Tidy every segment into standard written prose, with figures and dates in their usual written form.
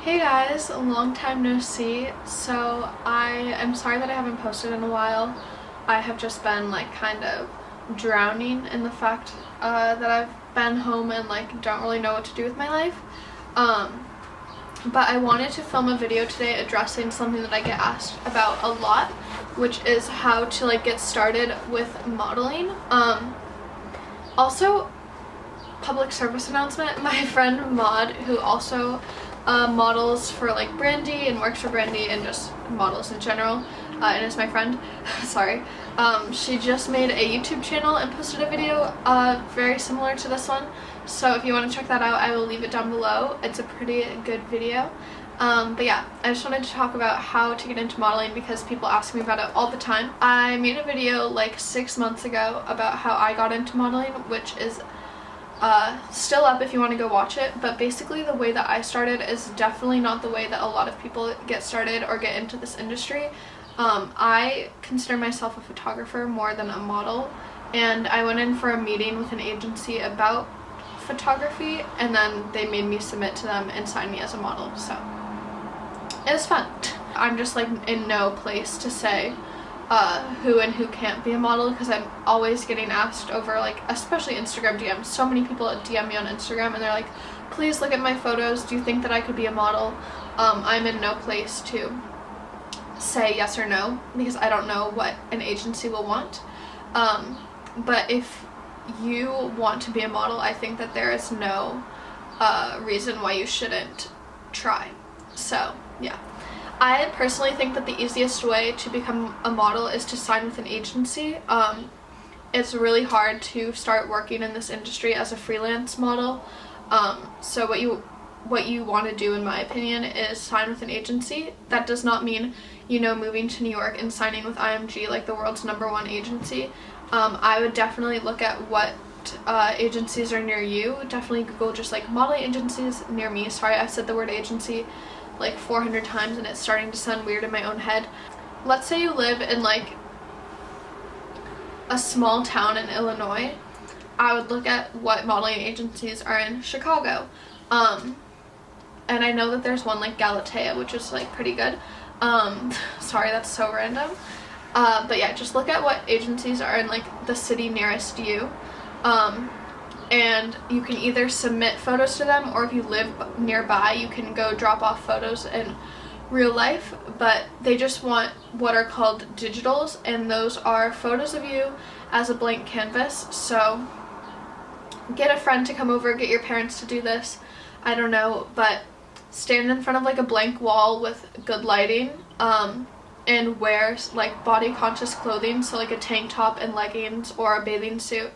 Hey guys, a long time no see. So I am sorry that I haven't posted in a while. I have just been like kind of drowning in the fact that I've been home and like don't really know what to do with my life. But I wanted to film a video today addressing something that I get asked about a lot, which is how to like get started with modeling. Also, public service announcement, my friend Maud, who also models for like Brandy and works for Brandy and just models in general, and is my friend, sorry, she just made a YouTube channel and posted a video very similar to this one, so if you want to check that out, I will leave it down below. It's a pretty good video. But yeah, I just wanted to talk about how to get into modeling because people ask me about it all the time. I made a video like 6 months ago about how I got into modeling, which is still up if you want to go watch it, but basically the way that I started is definitely not the way that a lot of people get started or get into this industry. I consider myself a photographer more than a model, and I went in for a meeting with an agency about photography, and then they made me submit to them and sign me as a model, so it was fun. I'm just like in no place to say who and who can't be a model because I'm always getting asked over, like, especially Instagram DMs. So many people DM me on Instagram and they're like, please look at my photos, do you think that I could be a model? I'm in no place to say yes or no because I don't know what an agency will want, but if you want to be a model, I think that there is no reason why you shouldn't try. So yeah, I personally think that the easiest way to become a model is to sign with an agency. It's really hard to start working in this industry as a freelance model. So what you want to do, in my opinion, is sign with an agency. That does not mean, moving to New York and signing with IMG, like the world's #1 agency. I would definitely look at what agencies are near you. Definitely Google just like modeling agencies near me. Sorry, I said the word agency like 400 times and it's starting to sound weird in my own head. Let's say you live in like a small town in Illinois. I would look at what modeling agencies are in Chicago. And I know that there's one like Galatea, which is like pretty good. Sorry, that's so random. But yeah, just look at what agencies are in like the city nearest you. And you can either submit photos to them, or if you live nearby, you can go drop off photos in real life, but they just want what are called digitals, and those are photos of you as a blank canvas. So get a friend to come over, get your parents to do this, I don't know, but stand in front of like a blank wall with good lighting, and wear like body conscious clothing, so like a tank top and leggings or a bathing suit.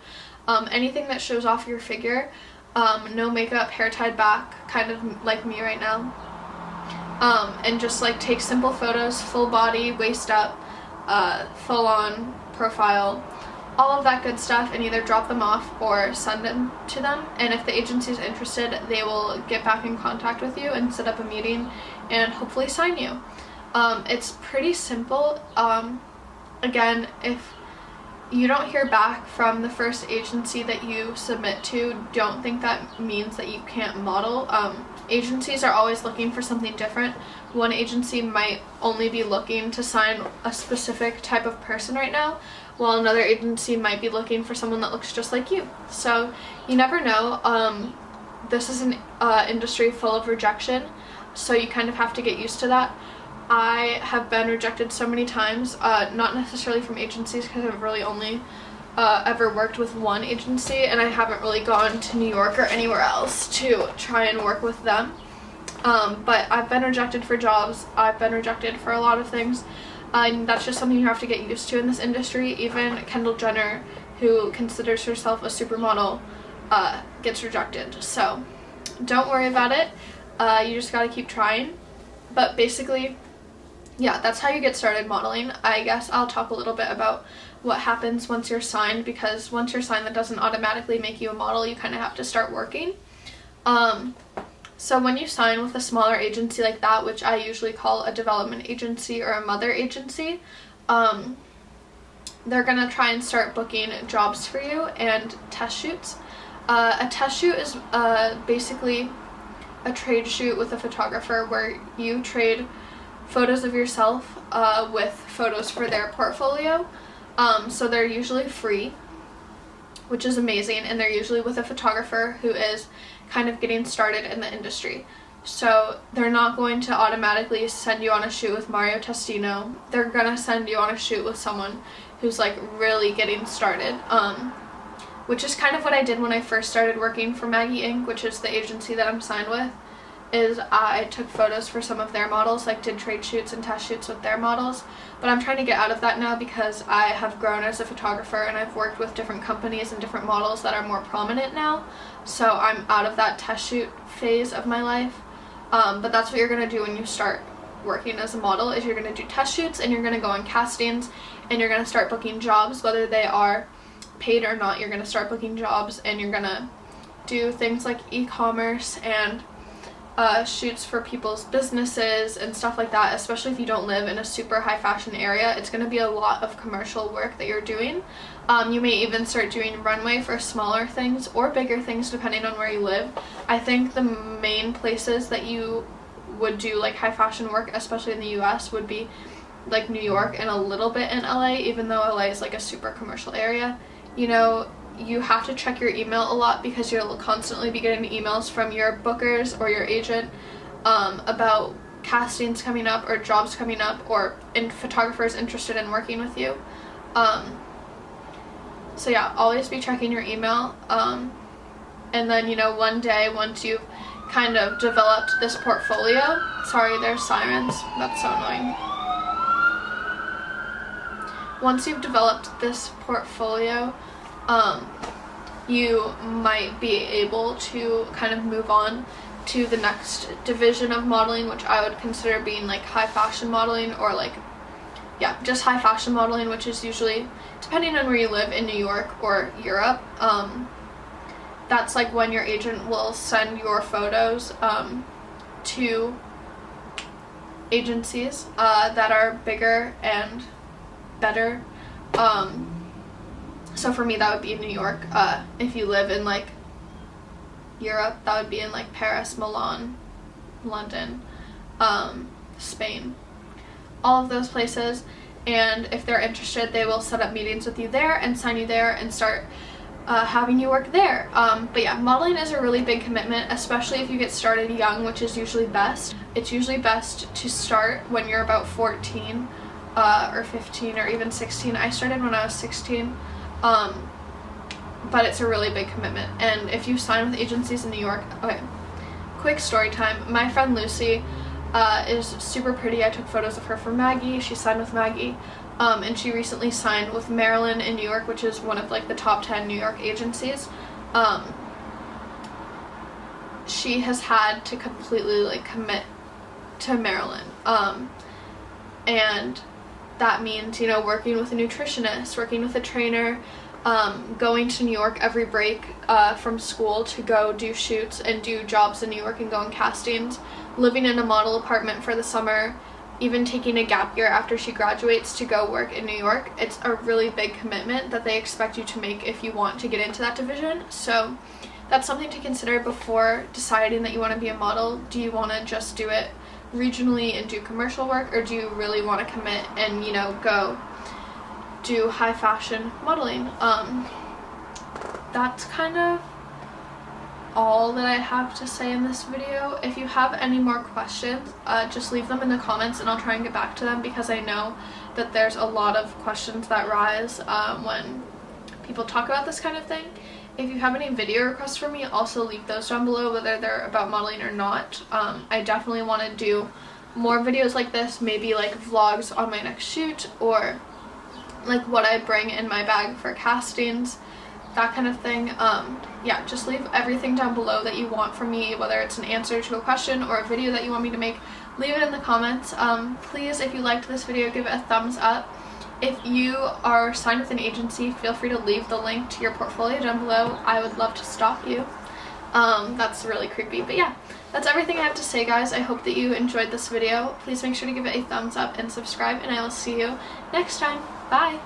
Anything that shows off your figure, no makeup, hair tied back, kind of like me right now, and just like take simple photos, full body, waist up, full on profile, all of that good stuff, and either drop them off or send them to them, and if the agency is interested, they will get back in contact with you and set up a meeting and hopefully sign you. It's pretty simple. Again, if you don't hear back from the first agency that you submit to, don't think that means that you can't model. Agencies are always looking for something different. One agency might only be looking to sign a specific type of person right now, while another agency might be looking for someone that looks just like you. So you never know. This is an industry full of rejection, so you kind of have to get used to that. I have been rejected so many times, not necessarily from agencies because I've really only ever worked with one agency, and I haven't really gone to New York or anywhere else to try and work with them. But I've been rejected for jobs, I've been rejected for a lot of things, and that's just something you have to get used to in this industry. Even Kendall Jenner, who considers herself a supermodel, gets rejected. So don't worry about it, you just gotta keep trying. But basically, yeah, that's how you get started modeling. I guess I'll talk a little bit about what happens once you're signed, because once you're signed, that doesn't automatically make you a model. You kind of have to start working. So when you sign with a smaller agency like that, which I usually call a development agency or a mother agency, they're gonna try and start booking jobs for you and test shoots. A test shoot is basically a trade shoot with a photographer where you trade photos of yourself with photos for their portfolio. So they're usually free, which is amazing, and they're usually with a photographer who is kind of getting started in the industry. So they're not going to automatically send you on a shoot with Mario Testino. They're gonna send you on a shoot with someone who's like really getting started, which is kind of what I did when I first started working for Maggie Inc., which is the agency that I'm signed with. Is I took photos for some of their models, like did trade shoots and test shoots with their models, but I'm trying to get out of that now because I have grown as a photographer and I've worked with different companies and different models that are more prominent now, so I'm out of that test shoot phase of my life. But that's what you're going to do when you start working as a model, is you're going to do test shoots and you're going to go on castings and you're going to start booking jobs, whether they are paid or not. You're going to start booking jobs and you're going to do things like e-commerce and shoots for people's businesses and stuff like that, especially if you don't live in a super high fashion area. It's going to be a lot of commercial work that you're doing. You may even start doing runway for smaller things or bigger things depending on where you live. I think the main places that you would do like high fashion work, especially in the US, would be like New York and a little bit in LA, even though LA is like a super commercial area. You know, you have to check your email a lot because you'll constantly be getting emails from your bookers or your agent about castings coming up or jobs coming up or photographers interested in working with you. So yeah, always be checking your email, and then, you know, one day once you've kind of developed this portfolio, sorry, there's sirens, that's so annoying. Once you've developed this portfolio, you might be able to kind of move on to the next division of modeling, which I would consider being like high fashion modeling, or like, yeah, just high fashion modeling, which is usually, depending on where you live, in New York or Europe. That's like when your agent will send your photos to agencies that are bigger and better. So for me, that would be in New York. If you live in like Europe, that would be in like Paris, Milan, London, Spain, all of those places. And if they're interested, they will set up meetings with you there and sign you there and start having you work there. But yeah, modeling is a really big commitment, especially if you get started young, which is usually best. It's usually best to start when you're about 14 or 15 or even 16. I started when I was 16. But it's a really big commitment. And if you sign with agencies in New York, okay, quick story time. My friend Lucy is super pretty. I took photos of her for Maggie. She signed with Maggie. And she recently signed with Marilyn in New York, which is one of like the top 10 New York agencies. She has had to completely like commit to Marilyn. And that means, you know, working with a nutritionist, working with a trainer, going to New York every break from school to go do shoots and do jobs in New York and go on castings, living in a model apartment for the summer, even taking a gap year after she graduates to go work in New York. It's a really big commitment that they expect you to make if you want to get into that division. So that's something to consider before deciding that you want to be a model. Do you want to just do it regionally and do commercial work, or do you really want to commit and, you know, go do high fashion modeling? That's kind of all that I have to say in this video. If you have any more questions, just leave them in the comments and I'll try and get back to them, because I know that there's a lot of questions that rise when people talk about this kind of thing. If you have any video requests for me, also leave those down below, whether they're about modeling or not. I definitely want to do more videos like this, maybe like vlogs on my next shoot, or like what I bring in my bag for castings, that kind of thing. Yeah, just leave everything down below that you want from me, whether it's an answer to a question or a video that you want me to make. Leave it in the comments. Please, if you liked this video, give it a thumbs up. If you are signed with an agency, feel free to leave the link to your portfolio down below. I would love to stalk you. That's really creepy, but yeah, that's everything I have to say, guys. I hope that you enjoyed this video. Please make sure to give it a thumbs up and subscribe, and I will see you next time. Bye!